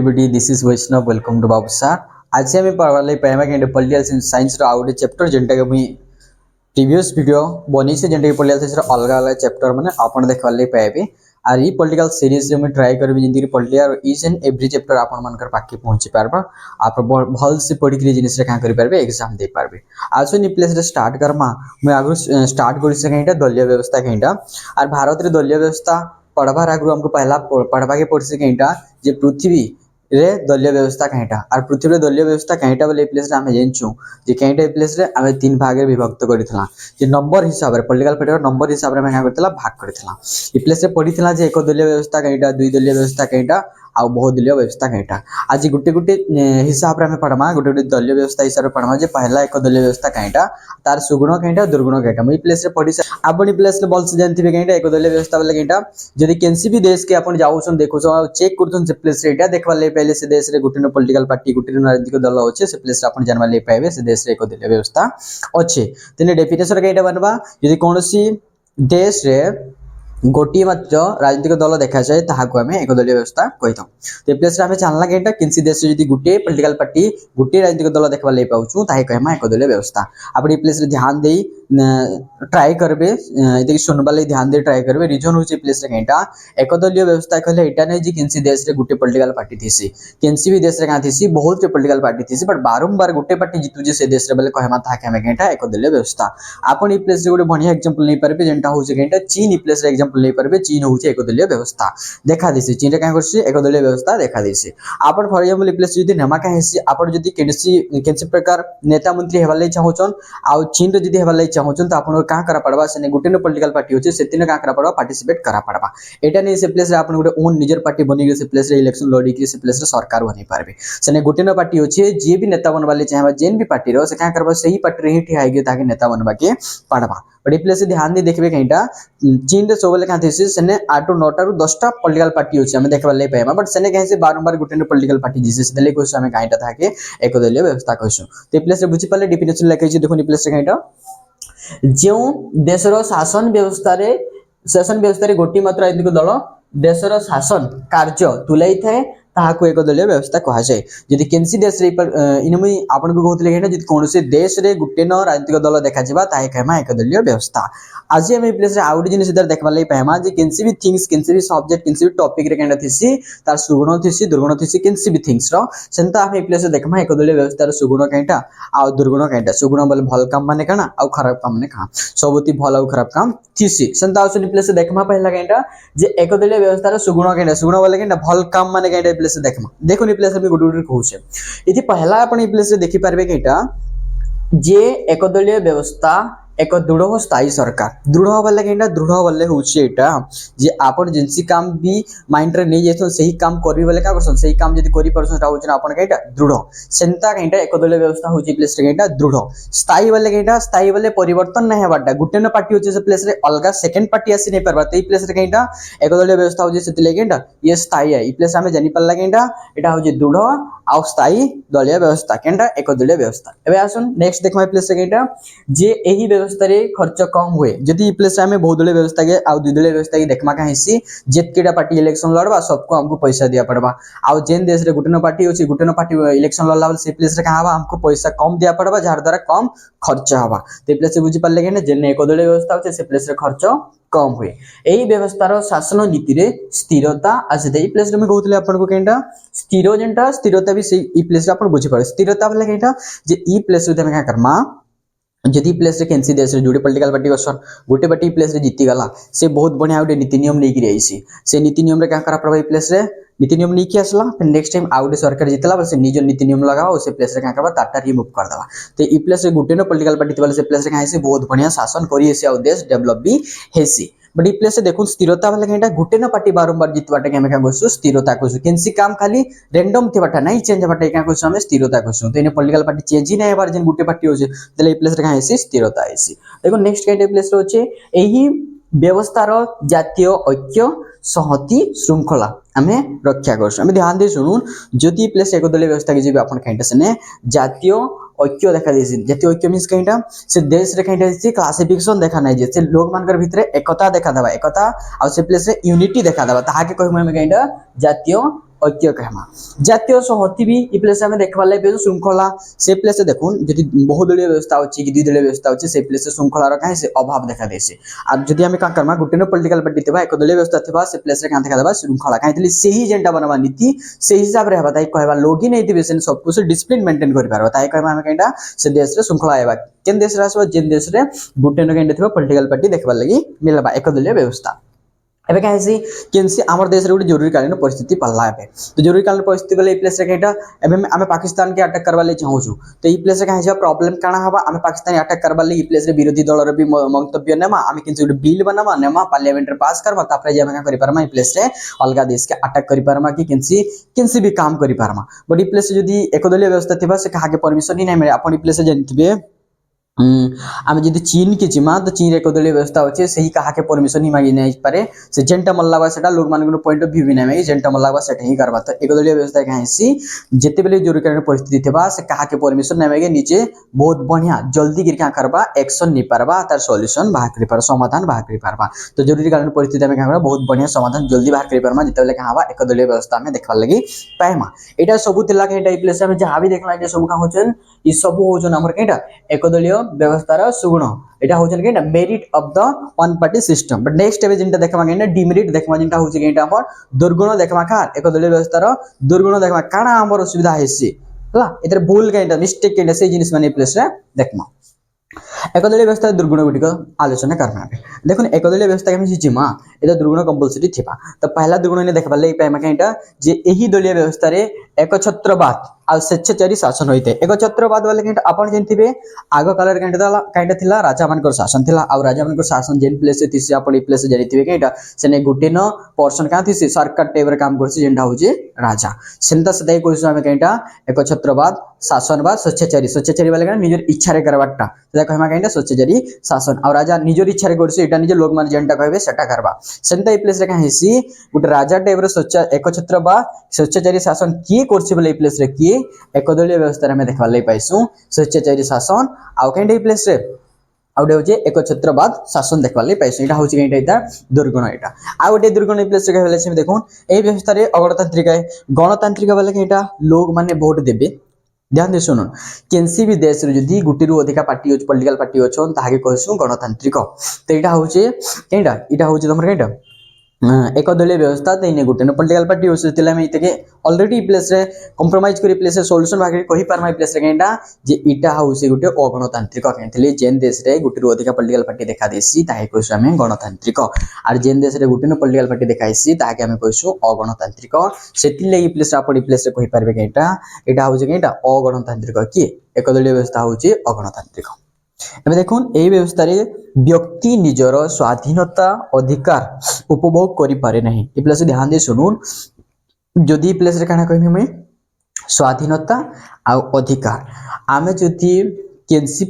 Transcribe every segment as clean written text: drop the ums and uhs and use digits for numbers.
everybody, this is Vaishnav. Welcome to Babu Sir. आज हम पढ़वाले पहमा के पॉलिटिकल साइंस रो out chapter जेंटा के मुई प्रीवियस वीडियो बनी से जेंटा के पॉलिटिकल साइंस रो अलग अलग चैप्टर माने आपन देखवाले पाएबे आर ई पॉलिटिकल सीरीज रे मैं ट्राई करबी जेंति कि political each and every chapter आपन मानकर पाके पहुंची पारबा आप भल से पढ़ी के जिनिस रे का करि पारबे एग्जाम दे पारबे आज नि प्लेस रे स्टार्ट करमा मैं आगु स्टार्ट करि से कहिटा दलीय व्यवस्था कहिटा आर भारत रे दलीय व्यवस्था पढ़बार आगु हमको पहला पढ़बा के पड़से कहिटा जे पृथ्वी रे दलीय व्यवस्था कहिटा और पृथ्वी रे दलीय व्यवस्था कहिटा बोले प्लेस रे हम जानछु जे कहिटा प्लेस रे हम तीन भाग रे विभक्त करितला जे नंबर हिसाब रे पॉलिटिकल पार्टी नंबर हिसाब रे हम का करतला भाग करितला ई प्लेस रे पढ़ितला जे एक दलीय व्यवस्था कहिटा दुई दलीय व्यवस्था कहिटा आ बहुदलीय व्यवस्था कहिटा आज गुटे गुटे हिसाब रे हम पढ़मा गुटे गुटे दलीय व्यवस्था हिसाब रे पढ़मा जे पहला एक दलीय व्यवस्था कहिटा तार सुगुण कहिटा दुर्गुण कहिटा मई प्लेस रे पढ़ी आपन प्लेस रे बोल से जानथिबे कहिटा एक दलीय व्यवस्था बोले कहिटा जदी केनसी भी देश के अपन जाउछन देखुछन चेक करथन से प्लेस रे एटा देखबा ले पहले से देश रे गुटे न पॉलिटिकल पार्टी गुटे न राजनीतिक दल होचे से प्लेस रे अपन जानबा ले पाएबे से देश रे एक दलीय व्यवस्था अछि तने डेफिनेशन कहिटा बनबा जदी कोनोसी देश रे गोटी मात्र राजनीतिक दल देखा जाए ताहाको हमें एक दलीय व्यवस्था कहिथौ ते प्लेस रे हमें जानला केटा किनसी देश रे जदी गुटे पॉलिटिकल पार्टी गुटे राजनीतिक दल देखबा ले पाउछु ताहे कहमा एक दलीय व्यवस्था आपन प्लेस रे ध्यान देई ट्राई करबे एते सुनबा ले ध्यान दे ट्राई करबे रीजन होचे प्लेस रे केटा एक दलीय व्यवस्था कहले एटा नै जे किनसी देश रे गुटे पॉलिटिकल पार्टी थिसी किनसी भी देश रे का थिसी बहुत से पॉलिटिकल पार्टी थिसी बट बारंबार गुटे पार्टी जीतु जे से देश रे बोले कहमा ताके हमें केटा एक दलीय व्यवस्था आपन ई प्लेस रे गुटे बढ़िया एग्जांपल नै परबे जेंटा होचे केटा चीन ई प्लेस रे एग्जांपल नै परबे चीन होचे एक दलीय व्यवस्था देखा दिसे चीन रे का करसी एक दलीय व्यवस्था देखा दिसे आपन फॉर एग्जांपल ई प्लेस जदी नमा का हेसी आपन जदी केनसी प्रकार नेता मंत्री हेबा ले चाहोचन आ चीन रे जदी हेबा ले चाहोचन त आपन का करा पड़बा से गुटे न पॉलिटिकल पार्टी होचे सेतिने का करा पड़बा पार्टिसिपेट करा पड़बा एटा नै से प्लेस रे आपन गुटे ओन निजर पार्टी बनि के से प्लेस रे इलेक्शन लड़ी के से प्लेस रे सरकार बनि पारबे से गुटे न पार्टी होचे जे भी नेता बनबा ले चाहबा जेन भी पार्टी रो से का करबा सही पार्टी रे ही ठिया आगे ताकि नेता बनबा के पड़बा बट ई प्लेस से ध्यान दे देखबे कहिटा चीन रे सोबले का थिसे सेने 8 9 टा 10 टा पॉलिटिकल पार्टी होचे हम देखबा ले पाएमा बट सेने कहे से बारंबार गुटे न पॉलिटिकल पार्टी जिसे से दले कोस हमें काइटा थाके एक दलीय व्यवस्था कहसु ते प्लेस रे बुझी पाले डेफिनेशन लेके छी देखो नी प्लेस रे काइटा जो देशर शासन व्यवस्था रे गोटी मात्र राजनीतिक दल देशर शासन कार्य तुलाई थाए ताहाको एक दलीय व्यवस्था कहा जाए जदी केनसी देश रे इनमई आपन को कहतले हेटा जदी कोनोसे देश रे गुटे न राजनीतिक दल देखा जिबा ताहे कहमा एक दलीय व्यवस्था आज हम प्लेस रे आउट जिनिस इधर देखबा ले पाएमा जे केनसी भी थिंग्स केनसी भी सब्जेक्ट केनसी भी टॉपिक रे केंडा थिसी तार सुगुण थिसी दुर्गुण थिसी केनसी भी थिंग्स रो सेंता हम प्लेस रे देखमा एक दलीय व्यवस्था रे सुगुण केंटा आ दुर्गुण केंटा सुगुण बोले भल काम माने काना आ खराब काम माने का सबति भल आ खराब काम थिसी सेंता आउसनी प्लेस रे देखमा पहला केंटा जे एक दलीय व्यवस्था रे सुगुण केंटा सुगुण बोले केंटा भल काम माने केंटा प्लेस रे देखमा देखो नी प्लेस में गुड गुड कहूचे इति पहला अपन ई प्लेस रे देखि पारबे केटा जे एक दलीय व्यवस्था एक दृढ़ स्थायी सरकार दृढ़ वाले केंटा दृढ़ वाले होचे एटा जे आपन जिनसी काम भी माइंड रे नै जेथन सही काम करबी वाले का करसन सही काम जदी करि परसन ता होचन आपन केंटा दृढ़ सेंता केंटा एक दलीय व्यवस्था होची प्लेस रे केंटा दृढ़ स्थायी वाले केंटा स्थायी वाले परिवर्तन नै हेबाटा गुटे न पार्टी होचे से प्लेस रे अलगा सेकंड पार्टी आसी नै परबा तई प्लेस रे केंटा एक दलीय व्यवस्था होची सेति केंटा ये स्थायी है ई प्लेस हमें जानि पल्ला केंटा एटा होची दृढ़ आ स्थायी दलीय व्यवस्था केंटा एक दलीय व्यवस्था एबे आसुन नेक्स्ट देखमा प्लेस रे केंटा जे एही व्यवस्था रे खर्च कम हुए जदी प्लेस में बहुदलीय व्यवस्था के आ द्विदलीय व्यवस्था के देखमा काहेसी जेतकेटा पार्टी इलेक्शन लड़बा सबको हमको पैसा दिया पड़बा आ जेन देश रे गुटेन पार्टी होची गुटेन पार्टी इलेक्शन लड़ला से प्लेस रे कहाबा हमको पैसा कम दिया पड़बा जार द्वारा कम खर्च हबा ते प्लेस से बुझी पाले के जेन एक दलीय व्यवस्था होचे से प्लेस रे खर्च कम हुए एही व्यवस्था रो शासन नीति रे स्थिरता आसे ई प्लेस रे मैं कहउतले आपन को केंटा स्थिर जेंटा स्थिरता भी से ई प्लेस रे आपन बुझी पारे स्थिरता वाला केंटा जे ई प्लेस रे हम का करमा जदी प्लेस रे केनसी देश रे जुड़े पॉलिटिकल पार्टी बसन गुटे पार्टी प्लेस रे जीती गला से बहुत बढ़िया उडे नीति नियम नै गिरी आइसी से नीति नियम रे का करा प्रभाव प्लेस रे नीति नियम नै कि आसला फिर नेक्स्ट टाइम आउट सरकार जितला बस निज नीति नियम लगाओ से प्लेस रे का करबा टाटा रिमूव कर देबा तो ई प्लेस रे गुटे न पॉलिटिकल पार्टी वाले से प्लेस रे का आइसी बहुत बढ़िया शासन करी एसी आ देश डेवलप भी हेसी बट ई प्लेस से देखो स्थिरता वाला केंटा गुटे न पार्टी बारंबार जितबाटा के हम का कहसु स्थिरता कहसु केनसी काम खाली रैंडम थेबाटा नै चेंज बाटा का कहसु हम स्थिरता कहसु तो इने पॉलिटिकल पार्टी चेंज ही नै हेबार जेन गुटे पार्टी होचे तले ई प्लेस रे का हेसी स्थिरता हेसी देखो नेक्स्ट केंटा प्लेस रे होचे एही व्यवस्था रो जातीय ऐक्य सहति श्रृंखला हमें रक्षा करसु हमें ध्यान दे सुनुन जति प्लेस एक दलीय व्यवस्था के जे अपन खाइटा सने जातीय ऐक्य देखा देसी जातीय ऐक्य मींस कहिटा से देश रे कहिटा से क्लासिफिकेशन देखा नै जे से लोग मानकर भितरे एकता देखा दबा एकता आ से प्लेस रे यूनिटी देखा दबा ताहा के कहमे में कहिटा जातीय ऐक्य कहमा जातीय संहति भी ई प्लेस में देखबार लगे श्रृंखला से प्लेस देखुन जदि बहुदलीय व्यवस्था अच्छी कि द्विदलीय व्यवस्था अच्छी से प्लेस श्रृंखलार कहीं से अभाव देखा देसी आ जदि आम क्या करमा गोटे पॉलिटिकल पार्टी थिबा एकदलीय व्यवस्था थिबा से प्लेस रे क्या देखा देबा श्रृंखला कहीं से ही जेनटा बनवा नीति से हिसाब रे हबा ताई कहबा लोग ही नहीं थिबे से सब कुछ डिसिप्लिन मेंटेन करि पारबा ताई कहबा हम कहिटा से देश रे श्रृंखला आइबा केन देश रे आसबा जेन देश रे गोटे न कहीं थिबा पॉलिटिकल पार्टी देखबा लगी मिलबा एकदलीय व्यवस्था एबे कहीं केनसी आमर देश रे गोटे जरूरीकालीन परिस्थिति पड़ला एबे तो जरूरीकालीन परिस्थिति गले प्लेस रे कहिटा एबे आमे पाकिस्तान के अटैक करबा ले चाहू छु तो ई प्लेस रे कहीं प्रॉब्लम काना हबा आमे पाकिस्तान अटैक करबा ले ई प्लेस रे विरोधी दल रे भी मंतव्य नेमा आमे किन गोटे बिल बनामा नेमा पार्लियामेंट रे पास करबा तापर जे आमे का करि पारमा ई प्लेस रे अलगा देश के अटैक करि पारमा कि किनसी भी काम करि पारमा बट ई प्लेस जदी एकदलीय व्यवस्था थिबा से कहा के परमिशन ही नै मिले अपन ई प्लेस जानथिबे आम जब चीन के जिमा तो चीन एकदलीय व्यवस्था अच्छे से ही कहा के परमिशन ही मांगी नहीं पारे से जेनटा मल्लाबा सेटा लोग मान पॉइंट ऑफ व्यू भी नहीं मांगी जेनटा मल्लाबा सेटा ही करबा तो एकदलीय व्यवस्था कहीं जिते बेले जरूरीकालीन परिस्थिति थिबा से कहा के परमिशन नहीं मांगे निजे बहुत बढ़िया जल्दी गिर क्या करबा एक्शन नहीं पारबा तार सॉल्यूशन बाहर कर पार समाधान बाहर कर पारबा तो जरूरीकालीन परिस्थिति में क्या बहुत बढ़िया समाधान जल्दी बाहर कर पारमा जिते बेले कहां एकदलीय व्यवस्था में देखा लगी पाएमा एटा सब थिला के एटा प्लेस में जहां भी देखला जे सब का होचन ई सब होचन हमर केटा एकदलीय व्यवस्थार सुगुण एटा होचन के merit of the one party system but next एबे जिनटा देखमा के डिमेरिट देखमा जिनटा होची के हमर दुर्गुण देखमा खार एकदलीय व्यवस्थार दुर्गुण देखमा काना हमर असुविधा हेसी हला एतर भूल के मिस्टेक के से जिनिस माने प्लेस रे देखमा एकदलीय व्यवस्था दुर्गुण गुटिक आलोचना करना देखुन एकदलीय व्यवस्था के जिमा एटा दुर्गुण कंपलसरी थिबा तो पहला दुर्गुण ने देखबा ले पाइमा केटा जे एही दलीय व्यवस्था रे एकछत्रवाद आ स्वेच्छाचारी शासन होइते एकछत्रवाद वाले केटा आपण जेनथिबे आगो कालर केटा थिला राजा मानकर शासन थिला आ राजा मानकर शासन जेन प्लेस से थिसे आपण ई प्लेस से जानिथिबे केटा सेने गुटे न पर्सन का थिसे सरकार टेबर काम करछि जेनटा होजे राजा सेंता सदाई कोइसु हमें केटा एकछत्रवाद शासनवाद स्वेच्छाचारी वाले केटा निजर इच्छा रे करबाटा सेदा कहमा केटा स्वेच्छाचारी शासन आ राजा निजर इच्छा रे करछि एटा निजे लोग मान जेनटा कहबे सेटा करबा सेंता ई प्लेस रे का हेसी गुटे राजा टेबर एकछत्रवाद स्वेच्छाचारी शासन की करछि बोले ई प्लेस रे की एकदलीय व्यवस्था में देखा लई पाइसु स्वेच्छाचारी शासन आउ केंडे प्लेस रे आउटे होचे एकछत्रवाद शासन देखा लई पाइसु एटा होचे केंडे एटा दुर्गुण एटा आ गोटे दुर्गुण प्लेस रे कहले से देखुन ए व्यवस्था रे अगणतांत्रिक है गणतांत्रिक वाले केटा लोग माने वोट देबे ध्यान दे सुन केनसी भी देश रे जदी गुटी रु अधिका पार्टी हो पॉलिटिकल पार्टी होछन ताके कहसु गणतांत्रिक तो एटा होचे केंडा एटा होचे तमर केंडा एकदलीय व्यवस्था तेने गुटे पॉलिटिकल पार्टी हो से में इतके ऑलरेडी प्लेस रे कंप्रोमाइज करी प्लेस रे सॉल्यूशन बाकी कहि पारमा प्लेस रे केंडा जे इटा हाउसे गुटे अगणतांत्रिक कहथले जेन देश रे गुटे रु अधिका पॉलिटिकल पार्टी देखा देसी ताहे कहसु हमें गणतांत्रिक आर जेन देश रे गुटे पॉलिटिकल पार्टी देखाइसी ताके हमें कहसु अगणतांत्रिक सेति ले प्लेस रे आपण प्लेस रे कहि पारबे केंटा एटा हाउसे केंटा अगणतांत्रिक की एकदलीय व्यवस्था होची अगणतांत्रिक एबे देखुन ए व्यवस्था रे व्यक्ति निजर स्वाधीनता अधिकार उपभोग करि पारे नहीं ए प्लेस ध्यान दे सुनुन जदी प्लेस रे काना कहबी मैं स्वाधीनता आ अधिकार आमे जदी केनसी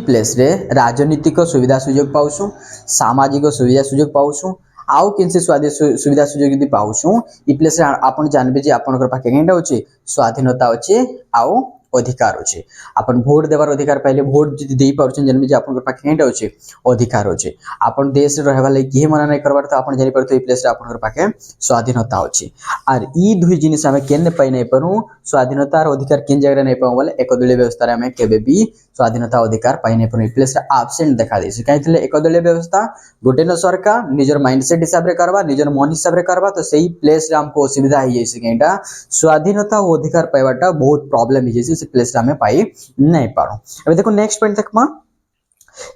प्लेस रे राजनीतिक सुविधा सुयोग पाउसु सामाजिक सुविधा सुयोग पाउसु आउ केनसी सुविधा सुयोग यदि पाउसु ई प्लेस रे आपण जानबे जे आपनकर पाके केंडा होची स्वाधीनता होची आउ अधिकार होचे अपन वोट देवार अधिकार पहले वोट जदी देई पाउछन जन्मे जे अपन पाखे हेंटा होचे अधिकार होचे अपन देश रे रहबा लागि के मना नै करबार त अपन जानि परतो ई प्लेस रे अपन पाखे स्वाधीनता होचे आर ई दुई जिनिस हमें केन पाइ नै परू स्वाधीनता और अधिकार केन जगह नै पाउ बोले एकदलीय व्यवस्था रे हमें केबे भी स्वाधीनता अधिकार पाइ नै परू ई प्लेस रे एब्सेंट देखा देसी काइतले एकदलीय व्यवस्था गोटे न सरकार निजर माइंडसेट हिसाब रे करबा निजर मन हिसाब रे करबा तो सही प्लेस रे हमको असुविधा हो जैसे केंटा स्वाधीनता और अधिकार पाइबाटा बहुत प्रॉब्लम हो जैसे प्लेस हमें पाई नहीं पारो अब देखो नेक्स्ट पॉइंट देखमा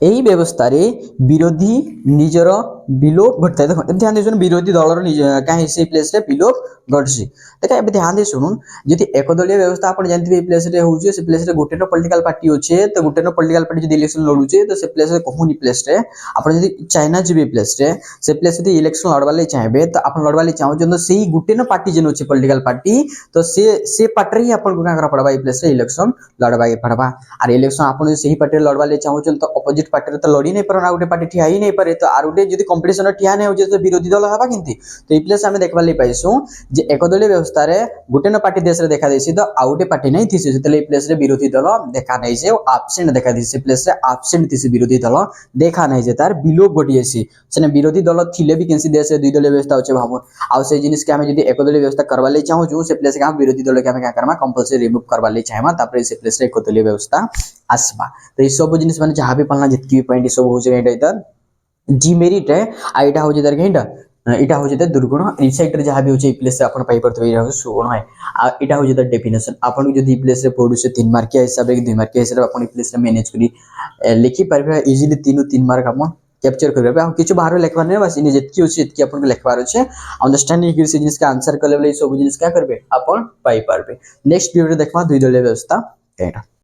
एही व्यवस्था रे विरोधी निजर विलोप घटता है देखो ध्यान दे सुन विरोधी दलर काहे से प्लेस रे विलोप घटसी देखा एबे ध्यान दे सुनुन जदि एकदलीय व्यवस्था आपण जानथिबे प्लेस रे होउचे से प्लेस रे गोटे न पॉलिटिकल पार्टी होचे तो गोटे न पॉलिटिकल पार्टी जदि इलेक्शन लडुचे तो से प्लेस रे कहूनी प्लेस रे आपण जदि चाइना जिबे प्लेस रे से प्लेस रे इलेक्शन लड़वा ले चाहेबे तो आपण लड़वा ले चाहो जंदो सेही गोटे न पार्टी जन होचे पॉलिटिकल पार्टी तो से पार्टी रे आपण को का करा पड़बा ई प्लेस रे इलेक्शन लड़वा पड़बा आर इलेक्शन आपण सेही पार्टी लड़वा ले चाहो तो अपोजिट पार्टी रे तो लड़ी नै परना गोटे पार्टी ठिया ही नै पारे तो आर गोटे जदि कंपटीशन ठिया नहीं होजे तो विरोधी दल हवा किंती तो ई प्लेस आमे देखबा ले पाइसु जे एकदलीय व्यवस्था रे गुटे न पार्टी देश रे देखा देसी तो आउटे पार्टी नहीं थी सेतले ई प्लेस रे विरोधी दल देखा नहीं जे एब्सेंट देखा दिसे प्लेस रे एब्सेंट थी विरोधी दल देखा नहीं जे तार बिलो गोटिएसी सेने विरोधी दल थिले भी केनसी देश रे दुई दलीय व्यवस्था होचे भाबो आ से जिनिस के हमें यदि एकदलीय व्यवस्था करवा ले चाहू जो से प्लेस के हम विरोधी दल के हमें क्या करमा कंपलसरी रिमूव करवा ले चाहेमा तापर से प्लेस रे एकदलीय व्यवस्था आसबा तो ई सब जिनिस माने जहां भी पलना जितकी भी पॉइंट सब हो जे एटा डिमेरिट है आ एटा हो जे दर केटा इटा हो जेते दुर्गुण ई साइड रे जहां भी हो जे प्लेस से अपन पाई परतबे इरा सुगुण है आ इटा हो जेते डेफिनेशन अपन जदी प्लेस रे पढु से 3 मार्क के हिसाब रे 2 मार्क के हिसाब रे अपन प्लेस रे मैनेज करी लिखि परबे इजीली 3 मार्क अपन कैप्चर करबे आ किछु बाहर लिखबा नै बस इने जेतकी होछि एतकी अपन के लिखबार छै अंडरस्टैंडिंग के जिनिस का आंसर कर लेबे सब जिनिस का करबे अपन पाई परबे नेक्स्ट वीडियो रे देखबा दुई दलीय व्यवस्था एटा।